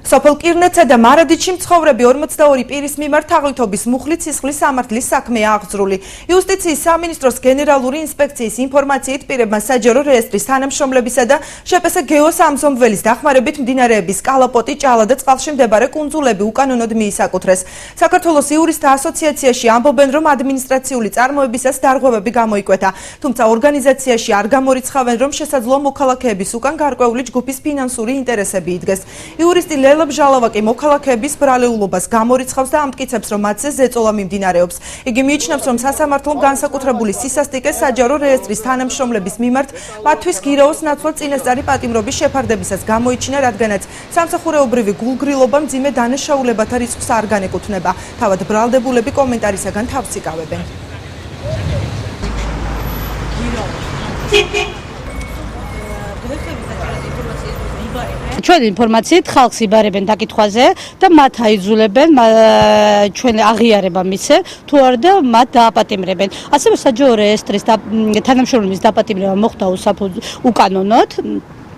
სოფელ კირნეთსა და მარადიჩი მცხოვრები 42 პირის მიმართ თაღლითობის მუხლით სისხლის სამართლის საქმეა აღძრული. იუსტიციის სამინისტროს გენერალური ინსპექციის ინფორმაციით პირებმა საჯარო რეესტრის თანამშრომლებისა და შპს გეოს ამზომველის დახმარებით მდინარეების კალაპოტი, ჭალა და წყალში მდებარე კუნძულები უკანონოდ მიისაკუთრეს. საქართველოს იურისტთა ასოციაციაში ამბობენ, რომ ადმინისტრაციული წარმოებისას დარღვევები გამოიკვეთა, თუმცა ორგანიზაციაში არ გამორიცხავენ, რომ შესაძლოა მოქალაქეების უკან გარკვეული ჯგუფის ფინანსური ინტერესები იდგეს. იურისტი ლელა ბჟალავა კი მოქალაქეების ბრალეულობას გამორიცხავს და ამტკიცებს, რომ მათზე ზეწოლა მიმდინარეობს. იგი მიიჩნევს, რომ სასამართლომ განსაკუთრებული სისასტიკე საჯარო რეესტრის თანამშრომლების მიმართ მათთვის გირაოს ნაცვლად წინასწარი პატიმრობის შეფარდებისას გამოიჩინა, რადგანაც სამსახურეობრივი გულგრილობა მძიმე დანაშაულებათა რისკს არ განეკუთვნება. თავად ბრალდებულები კომენტარისაგან თავს იკავებენ. ჩვენ ინფორმაციით ხალხს იბარებენ დაკითხვაზე და მათ აიძულებენ ჩვენ აღიარება მისცენ თუ არა და მათ დააპატიმრებენ. ასევე საჯარო რეესტრის თანამშრომლების დაპატიმრება მოხდა უკანონოდ.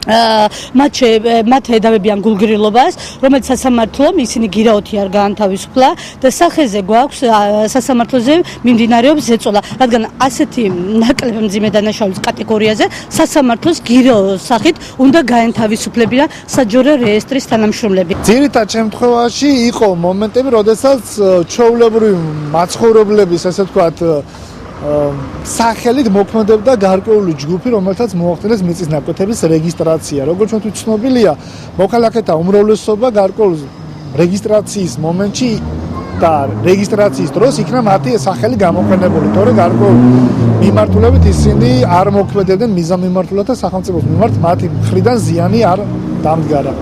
მათ ედავებიან გულგრილობას, რომელიც სასამართლომ ისინი გირაოთი არ გაანთავისუფლა და სახეზე გვაქვს სასამართლოზე მიმდინარეობს ზეწოლა, რადგან ასეთი ნაკლებ მძიმე დანაშაულის კატეგორიაზე სასამართლოს გირაოს სახით უნდა გაანთავისუფლებინა საჯარო რეესტრის თანამშრომლები. ძირითად შემთხვევაში იყო მომენტები, როდესაც ჩვეულებრივი მაცხოვრებლების, ასე ვთქვათ, სახელით მოქმედებდა გარკვეული ჯგუფი, რომელთაც მოახდინეს მიწის ნაკვეთების რეგისტრაცია. როგორც ჩვენ ცნობილია, მოქალაქეთა უმრავლესობა გარკვეულ რეგისტრაციის მომენტში და რეგისტრაციის დროს იქნა მათი სახელი გამოყენებული, თორე გარკვეული მიმართულებით ისინი არ მოქმედებდნენ მიზანმიმართულად და სახელმწიფოს მიმართ მათი მხრიდან ზიანი არ დამდგარა.